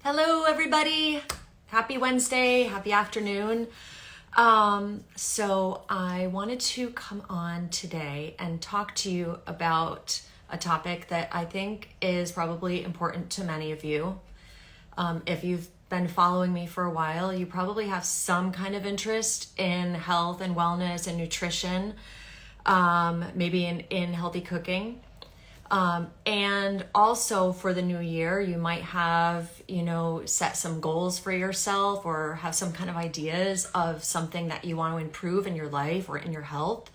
Hello, everybody. Happy Wednesday. Happy afternoon. So I wanted to come on today and talk to you about a topic that I think is probably important to many of you. If you've been following me for a while, you probably have some kind of interest in health and wellness and nutrition, maybe in healthy cooking. And also for the new year, you might have, set some goals for yourself or have some kind of ideas of something that you want to improve in your life or in your health.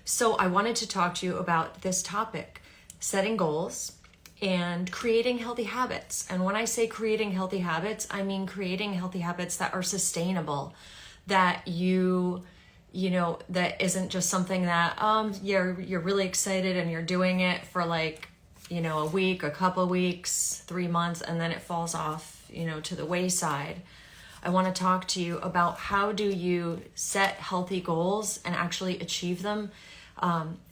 So I wanted to talk to you about this topic, setting goals and creating healthy habits. And when I say creating healthy habits, I mean creating healthy habits that are sustainable, that that isn't just something that you're really excited and you're doing it for a week, a couple of weeks, 3 months, and then it falls off, to the wayside. I want to talk to you about how do you set healthy goals and actually achieve them,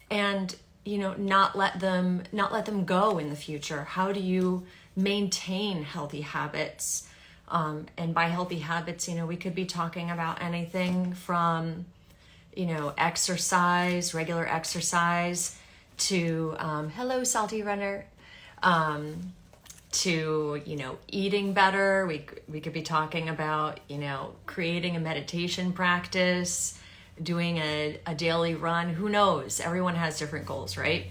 and not let them go in the future. How do you maintain healthy habits? And by healthy habits, we could be talking about anything from exercise, regular exercise, to hello, salty runner, to eating better. We could be talking about creating a meditation practice, doing a daily run. Who knows? Everyone has different goals, right?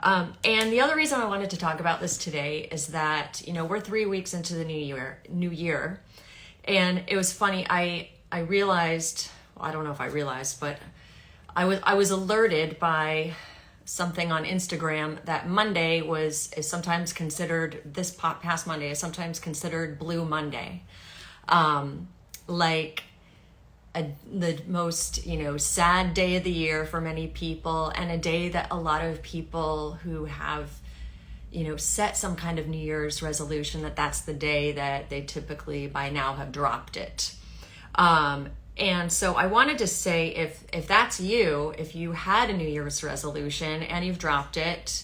And the other reason I wanted to talk about this today is that we're 3 weeks into the new year, and it was funny. I realized. I don't know if I realized, but I was alerted by something on Instagram that Monday is sometimes considered, this past Monday is sometimes considered Blue Monday. The most, sad day of the year for many people, and a day that a lot of people who have, set some kind of New Year's resolution, that's the day that they typically by now have dropped it. And so I wanted to say, if that's you, if you had a New Year's resolution and you've dropped it,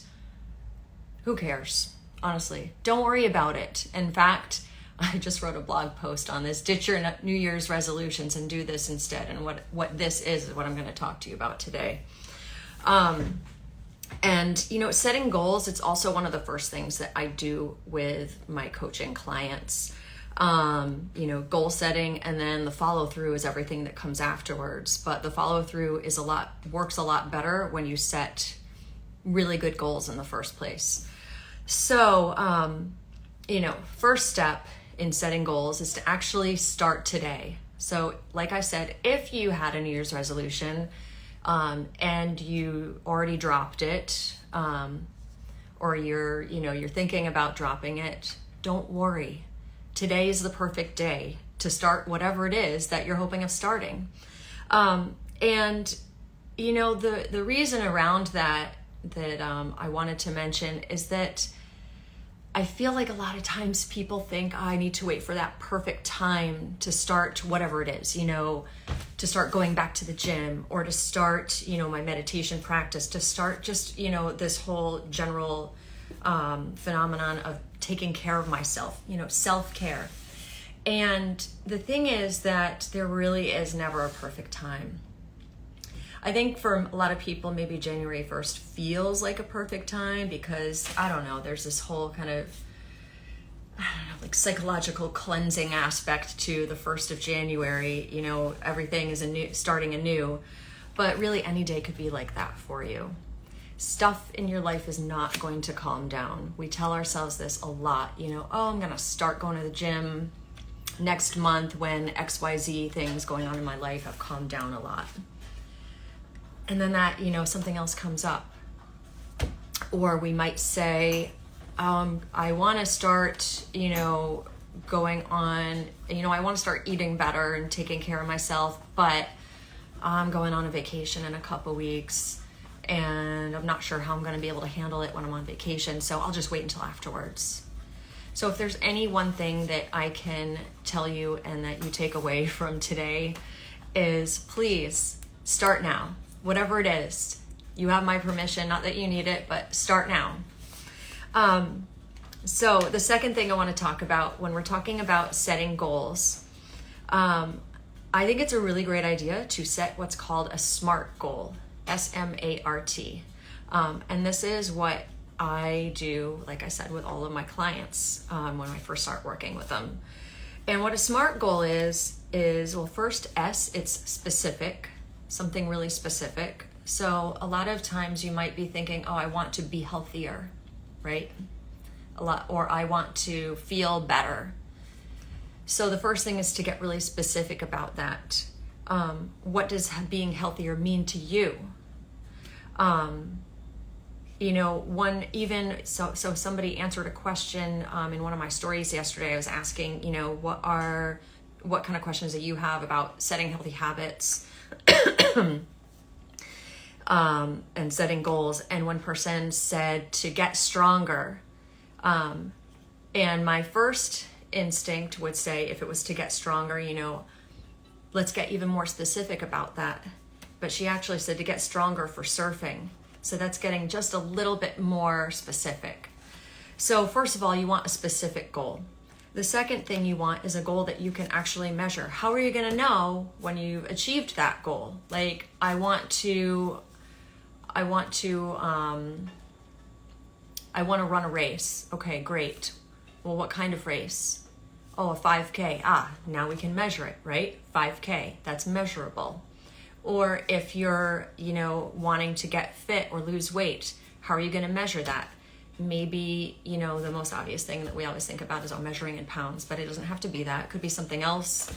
who cares? Honestly, don't worry about it. In fact, I just wrote a blog post on this. Ditch your New Year's resolutions and do this instead. And what this is what I'm going to talk to you about today. And setting goals, it's also one of the first things that I do with my coaching clients. Goal setting, and then the follow through is everything that comes afterwards. But the follow through works a lot better when you set really good goals in the first place. So, first step in setting goals is to actually start today. So like I said, if you had a New Year's resolution, and you already dropped it, or you're thinking about dropping it, don't worry. Today is the perfect day to start whatever it is that you're hoping of starting. The reason around that I wanted to mention is that I feel like a lot of times people think, I need to wait for that perfect time to start whatever it is, to start going back to the gym, or to start, my meditation practice, to start just, this whole general phenomenon of taking care of myself, self-care. And the thing is that there really is never a perfect time. I think for a lot of people, maybe January 1st feels like a perfect time because, I don't know, there's this whole kind of, psychological cleansing aspect to the 1st of January. Everything is starting anew. But really any day could be like that for you. Stuff in your life is not going to calm down. We tell ourselves this a lot, I'm going to start going to the gym next month when XYZ things going on in my life have calmed down a lot. And then that, something else comes up. Or we might say, I want to start, going on, I want to start eating better and taking care of myself, but I'm going on a vacation in a couple weeks. And I'm not sure how I'm going to be able to handle it when I'm on vacation, so I'll just wait until afterwards. So if there's any one thing that I can tell you and that you take away from today is, please start now. Whatever it is, you have my permission, not that you need it, but start now. So the second thing I want to talk about when we're talking about setting goals, I think it's a really great idea to set what's called a SMART goal, SMART. And this is what I do, like I said, with all of my clients when I first start working with them. And what a SMART goal is, well, first, S, it's specific, something really specific. So a lot of times you might be thinking, oh, I want to be healthier, right? Or I want to feel better. So the first thing is to get really specific about that. What does being healthier mean to you? So somebody answered a question in one of my stories yesterday. I was asking, what kind of questions that you have about setting healthy habits and setting goals. And one person said to get stronger. And my first instinct would say, if it was to get stronger, let's get even more specific about that. But she actually said to get stronger for surfing. So that's getting just a little bit more specific. So first of all, you want a specific goal. The second thing you want is a goal that you can actually measure. How are you going to know when you've achieved that goal? Like, I want to run a race. Okay, great. Well, what kind of race? Oh, a 5K. Now we can measure it, right? 5K, that's measurable. Or if you're, wanting to get fit or lose weight, how are you going to measure that? Maybe, the most obvious thing that we always think about is measuring in pounds, but it doesn't have to be that. It could be something else.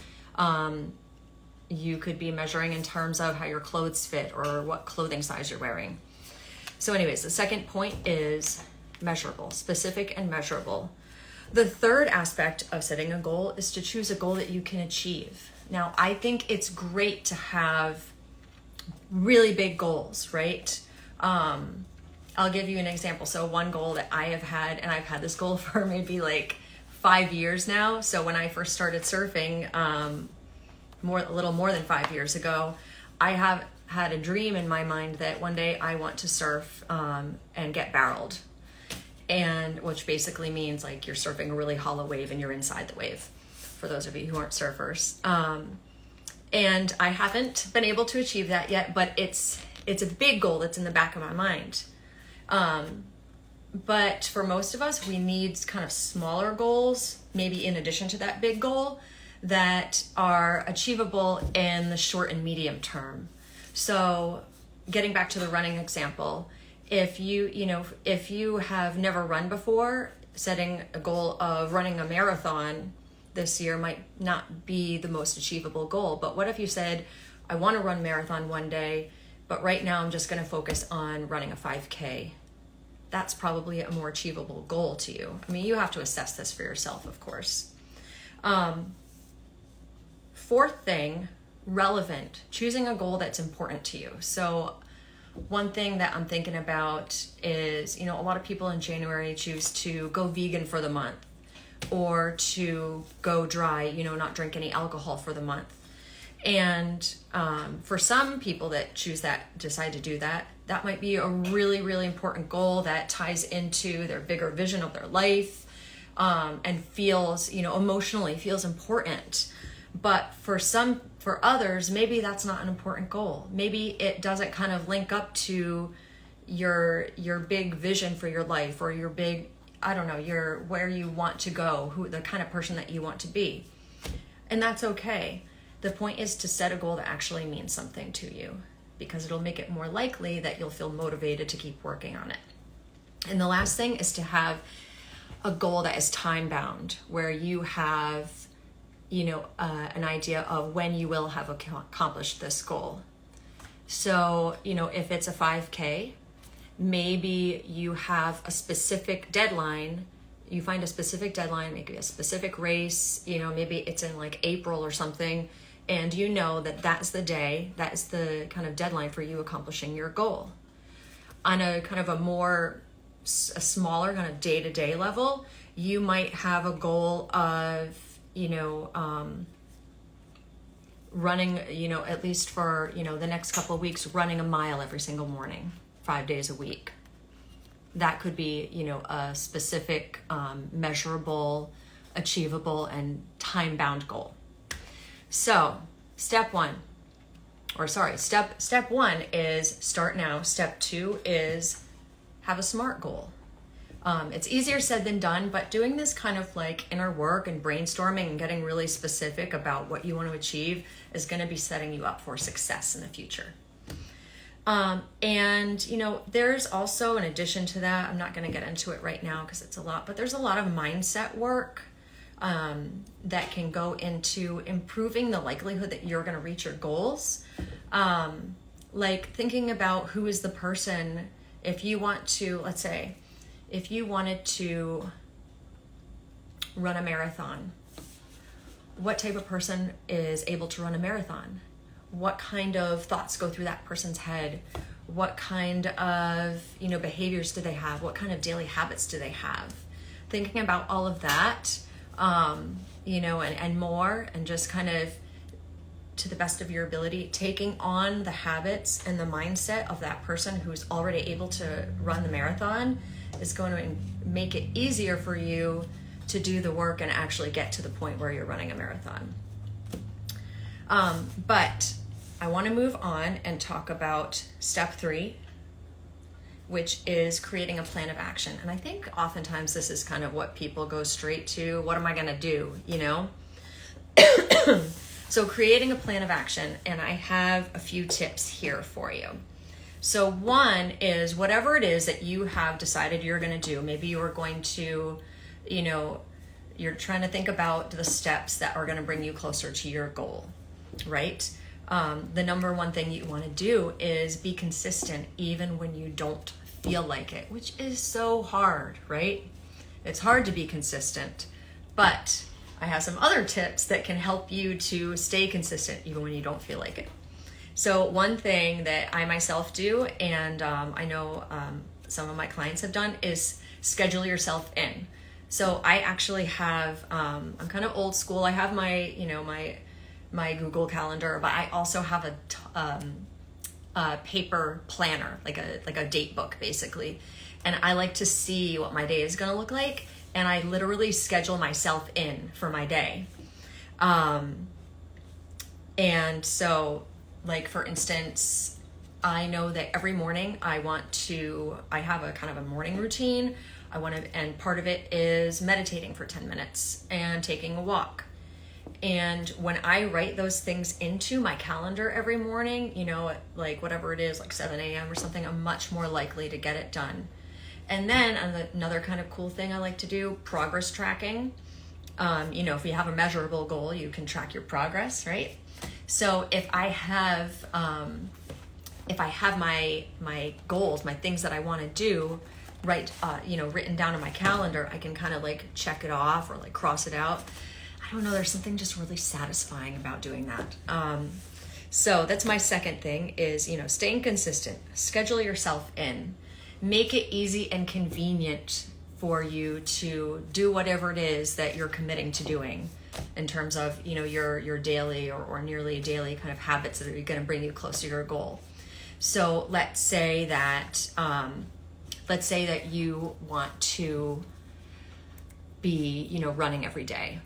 You could be measuring in terms of how your clothes fit or what clothing size you're wearing. So anyways, the second point is measurable, specific and measurable. The third aspect of setting a goal is to choose a goal that you can achieve. Now, I think it's great to have really big goals, right? I'll give you an example. So one goal that I have had, and I've had this goal for maybe like 5 years now. So when I first started surfing, a little more than 5 years ago, I have had a dream in my mind that one day I want to surf and get barreled. And which basically means like you're surfing a really hollow wave and you're inside the wave, for those of you who aren't surfers. And I haven't been able to achieve that yet, but it's a big goal that's in the back of my mind. But for most of us, we need kind of smaller goals, maybe in addition to that big goal, that are achievable in the short and medium term. So getting back to the running example, if you have never run before, setting a goal of running a marathon this year might not be the most achievable goal. But what if you said, I want to run a marathon one day, but right now I'm just going to focus on running a 5K. That's probably a more achievable goal to you. I mean, you have to assess this for yourself, of course. Fourth thing, relevant, choosing a goal that's important to you. So one thing that I'm thinking about is, a lot of people in January choose to go vegan for the month or to go dry, not drink any alcohol for the month. And for some people that decide to do that, that might be a really, really important goal that ties into their bigger vision of their life and feels, emotionally feels important. But for others, maybe that's not an important goal. Maybe it doesn't kind of link up to your big vision for your life or your big, where you want to go, the kind of person that you want to be. And that's okay. The point is to set a goal that actually means something to you, because it'll make it more likely that you'll feel motivated to keep working on it. And the last thing is to have a goal that is time bound, where you have an idea of when you will have accomplished this goal. So, if it's a 5K, maybe you have a specific deadline. You find a specific deadline, maybe a specific race, maybe it's in like April or something. And that's the day, that is the kind of deadline for you accomplishing your goal. On a kind of a smaller kind of day-to-day level, you might have a goal of running, at least for, the next couple of weeks, running a mile every single morning, 5 days a week. that could be, a specific, measurable, achievable, and time-bound goal. So step one is start now. Step 2 is have a SMART goal. It's easier said than done, but doing this kind of like inner work and brainstorming and getting really specific about what you want to achieve is going to be setting you up for success in the future. And there's also, in addition to that, I'm not going to get into it right now because it's a lot, but there's a lot of mindset work that can go into improving the likelihood that you're going to reach your goals. Like thinking about who is the person, if you want to, let's say, if you wanted to run a marathon, what type of person is able to run a marathon? What kind of thoughts go through that person's head? What kind of, behaviors do they have? What kind of daily habits do they have? Thinking about all of that, and more, and just kind of, to the best of your ability, taking on the habits and the mindset of that person who's already able to run the marathon is going to make it easier for you to do the work and actually get to the point where you're running a marathon. But I want to move on and talk about step 3, which is creating a plan of action. And I think oftentimes this is kind of what people go straight to. What am I going to do? So creating a plan of action, and I have a few tips here for you. So one is whatever it is that you have decided you're going to do. Maybe you're going to, you're trying to think about the steps that are going to bring you closer to your goal, right? The number one thing you want to do is be consistent even when you don't feel like it, which is so hard, right? It's hard to be consistent, but I have some other tips that can help you to stay consistent even when you don't feel like it. So one thing that I myself do, and I know some of my clients have done, is schedule yourself in. So I actually have, I'm kind of old school. I have my, my Google Calendar, but I also have a paper planner, like a date book basically. And I like to see what my day is going to look like. And I literally schedule myself in for my day. And so, like, for instance, I know that every morning I have a kind of a morning routine. And part of it is meditating for 10 minutes and taking a walk. And when I write those things into my calendar every morning, like whatever it is, like 7 a.m. or something, I'm much more likely to get it done. And then another kind of cool thing I like to do, progress tracking. If you have a measurable goal, you can track your progress, right? So if I have my goals, my things that I want to do, written down in my calendar, I can kind of like check it off or like cross it out. I don't know, there's something just really satisfying about doing that. So that's my second thing is, staying consistent, schedule yourself in, make it easy and convenient for you to do whatever it is that you're committing to doing in terms of, your daily or nearly daily kind of habits that are going to bring you closer to your goal. So let's say that you want to be, running every day.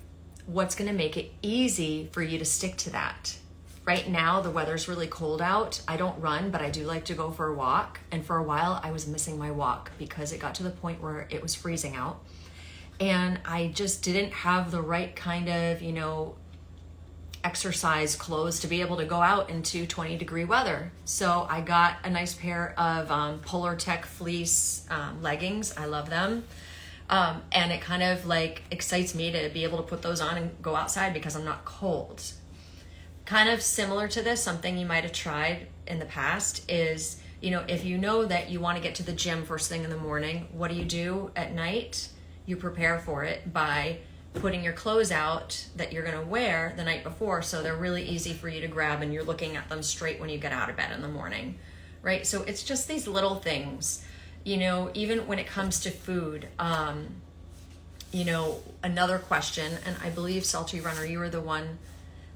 What's going to make it easy for you to stick to that? Right now, the weather's really cold out. I don't run, but I do like to go for a walk. And for a while, I was missing my walk because it got to the point where it was freezing out. And I just didn't have the right kind of, exercise clothes to be able to go out into 20-degree weather. So I got a nice pair of Polar Tech fleece leggings. I love them. And it kind of like excites me to be able to put those on and go outside because I'm not cold. Kind of similar to this, something you might have tried in the past is, if you know that you want to get to the gym first thing in the morning, what do you do at night? You prepare for it by putting your clothes out that you're going to wear the night before, so they're really easy for you to grab and you're looking at them straight when you get out of bed in the morning, right? So it's just these little things, even when it comes to food. Another question, and I believe Salty Runner, you were the one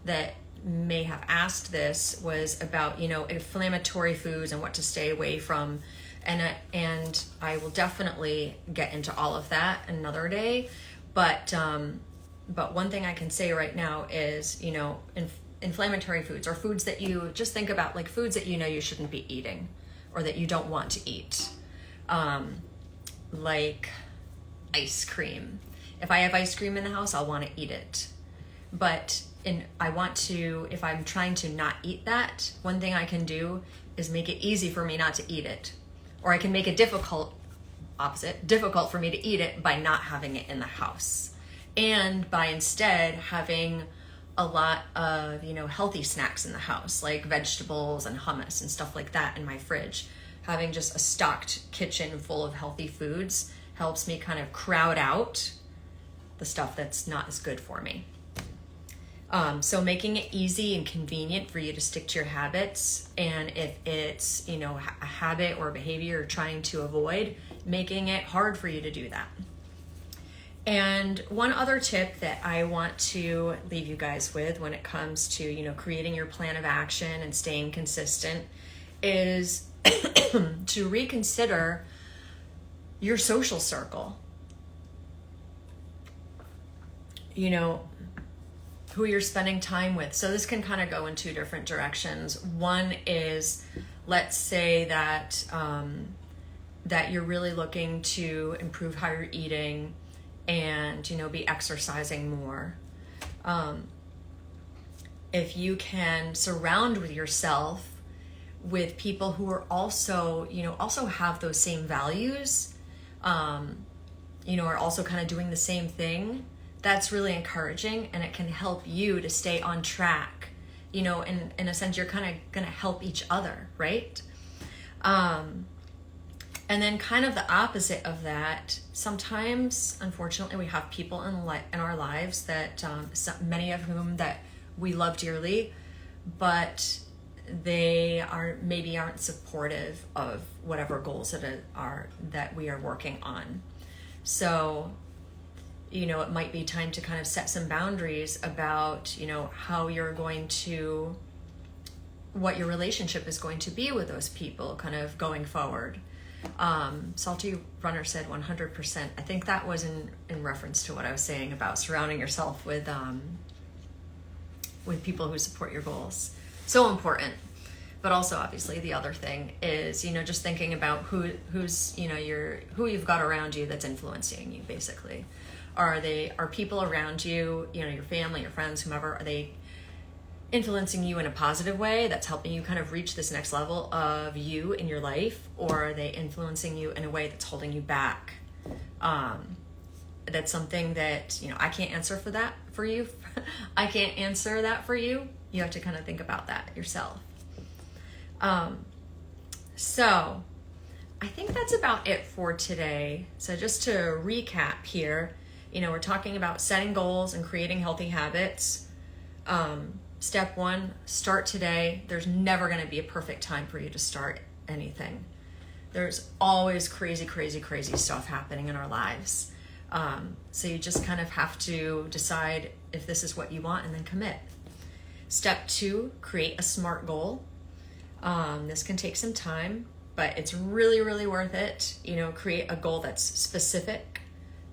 that may have asked this, was about inflammatory foods and what to stay away from. and I will definitely get into all of that another day. But one thing I can say right now is, inflammatory foods, or foods that you just think about, like foods that you shouldn't be eating or that you don't want to eat, like ice cream. If I have ice cream in the house, I'll want to eat it. But if I'm trying to not eat that, one thing I can do is make it easy for me not to eat it. Or I can make it difficult for me to eat it by not having it in the house. And by instead having a lot of, healthy snacks in the house, like vegetables and hummus and stuff like that in my fridge. Having just a stocked kitchen full of healthy foods helps me kind of crowd out the stuff that's not as good for me. So making it easy and convenient for you to stick to your habits, and if it's, a habit or a behavior you're trying to avoid, making it hard for you to do that. And one other tip that I want to leave you guys with when it comes to, creating your plan of action and staying consistent is to reconsider your social circle. Who you're spending time with. So this can kind of go in two different directions. One is, let's say that that you're really looking to improve how you're eating and be exercising more. If you can surround yourself with people who are also have those same values, are also kind of doing the same thing, that's really encouraging, and it can help you to stay on track. In a sense, you're kind of going to help each other, right? And then kind of the opposite of that, sometimes, unfortunately, we have people in our lives that, many of whom that we love dearly, but they aren't supportive of whatever goals that we are working on. So, it might be time to kind of set some boundaries about, what your relationship is going to be with those people kind of going forward. Salty Runner said 100%. I think that was in reference to what I was saying about surrounding yourself with people who support your goals. So important. But also, obviously, the other thing is, just thinking about who you've got around you that's influencing you, basically. Are people around you, your family, your friends, whomever, are they influencing you in a positive way that's helping you kind of reach this next level of you in your life? Or are they influencing you in a way that's holding you back? That's something that, I can't answer for you. I can't answer that for you. You have to kind of think about that yourself. So I think that's about it for today. So just to recap here, we're talking about setting goals and creating healthy habits. Step one, start today. There's never going to be a perfect time for you to start anything. There's always crazy, crazy, crazy stuff happening in our lives. So you just kind of have to decide if this is what you want and then commit. Step two, create a SMART goal. This can take some time, but it's really, really worth it. Create a goal that's specific,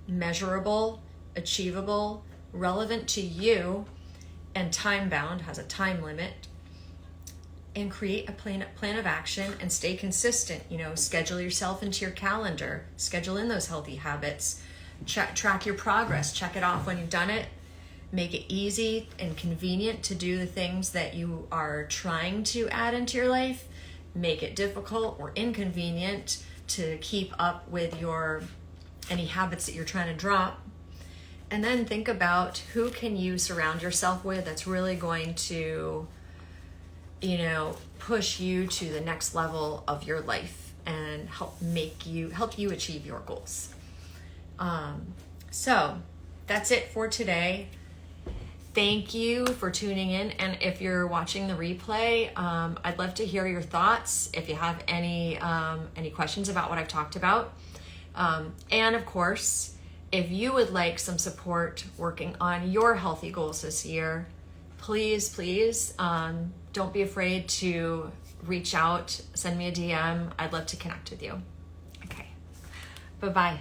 measurable, achievable, relevant to you, and time-bound, has a time limit. And create a plan of action and stay consistent. Schedule yourself into your calendar. Schedule in those healthy habits. Track your progress. Check it off when you've done it. Make it easy and convenient to do the things that you are trying to add into your life. Make it difficult or inconvenient to keep up with any habits that you're trying to drop. And then think about who can you surround yourself with that's really going to, push you to the next level of your life and help you achieve your goals. So that's it for today. Thank you for tuning in. And if you're watching the replay, I'd love to hear your thoughts. If you have any questions about what I've talked about. And of course, if you would like some support working on your healthy goals this year, please, don't be afraid to reach out, send me a DM. I'd love to connect with you. Okay. Bye-bye.